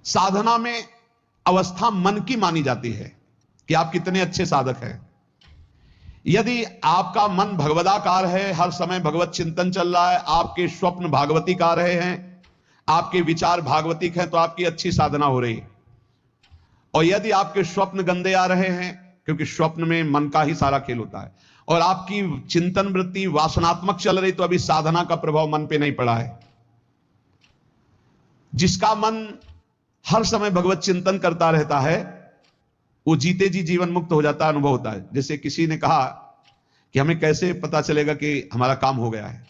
साधना में अवस्था मन की मानी जाती है कि आप कितने अच्छे साधक हैं। यदि आपका मन भगवदाकार है, हर समय भगवत चिंतन चल रहा है, आपके स्वप्न भागवतिक आ रहे हैं, आपके विचार भागवतिक हैं, तो आपकी अच्छी साधना हो रही है। और यदि आपके स्वप्न गंदे आ रहे हैं, क्योंकि स्वप्न में मन का ही सारा खेल होता है, और आपकी चिंतन वृत्ति वासनात्मक चल रही, तो अभी साधना का प्रभाव मन पे नहीं पड़ा है। जिसका मन हर समय भगवत चिंतन करता रहता है, वो जीते जी जीवन मुक्त हो जाता, अनुभव होता है। जैसे किसी ने कहा कि हमें कैसे पता चलेगा कि हमारा काम हो गया है,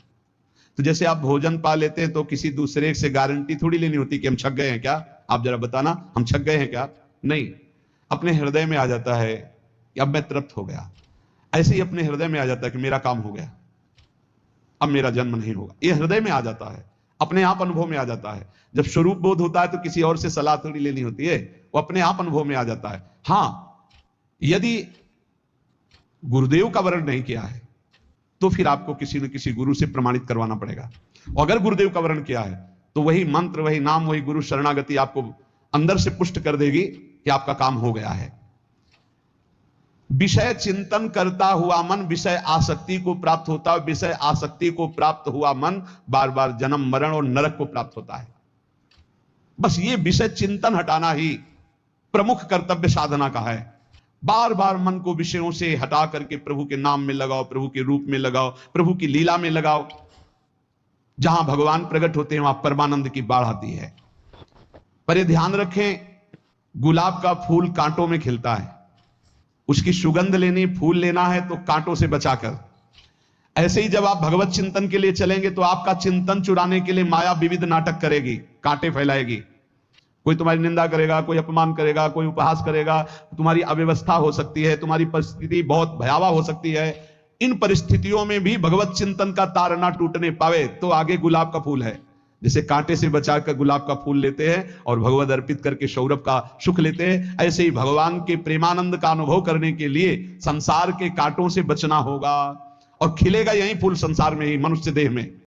तो जैसे आप भोजन पा लेते हैं तो किसी दूसरे से गारंटी थोड़ी लेनी होती कि हम छक गए हैं क्या, आप जरा बताना हम छक गए हैं क्या। नहीं, अपने हृदय में आ जाता है कि अब मैं तृप्त हो गया। ऐसे ही अपने हृदय में आ जाता है कि मेरा काम हो गया, अब मेरा जन्म नहीं होगा। ये हृदय में आ जाता है, अपने आप अनुभव में आ जाता है। जब स्वरूप बोध होता है तो किसी और से सलाह थोड़ी लेनी होती है, वो अपने आप अनुभव में आ जाता है। हां, यदि गुरुदेव का वर्ण नहीं किया है तो फिर आपको किसी न किसी गुरु से प्रमाणित करवाना पड़ेगा। और अगर गुरुदेव का वर्ण किया है तो वही मंत्र, वही नाम, वही गुरु शरणागति आपको अंदर से पुष्ट कर देगी कि आपका काम हो गया है। विषय चिंतन करता हुआ मन विषय आसक्ति को प्राप्त होता है। विषय आसक्ति को प्राप्त हुआ मन बार बार जन्म मरण और नरक को प्राप्त होता है। बस ये विषय चिंतन हटाना ही प्रमुख कर्तव्य साधना का है। बार बार मन को विषयों से हटा करके प्रभु के नाम में लगाओ, प्रभु के रूप में लगाओ, प्रभु की लीला में लगाओ। जहां भगवान प्रकट होते हैं वहां परमानंद की बाढ़ आती है। पर ये ध्यान रखें, गुलाब का फूल कांटों में खिलता है, उसकी सुगंध लेनी, फूल लेना है तो कांटों से बचाकर। ऐसे ही जब आप भगवत चिंतन के लिए चलेंगे तो आपका चिंतन चुराने के लिए माया विविध नाटक करेगी, कांटे फैलाएगी। कोई तुम्हारी निंदा करेगा, कोई अपमान करेगा, कोई उपहास करेगा, तुम्हारी अव्यवस्था हो सकती है, तुम्हारी परिस्थिति बहुत भयावह हो सकती है। इन परिस्थितियों में भी भगवत चिंतन का तार ना टूटने पावे तो आगे गुलाब का फूल है। जैसे कांटे से बचाकर गुलाब का फूल लेते हैं और भगवत अर्पित करके सौरभ का सुख लेते हैं, ऐसे ही भगवान के प्रेमानंद का अनुभव करने के लिए संसार के कांटों से बचना होगा। और खिलेगा यही फूल संसार में ही, मनुष्य देह में।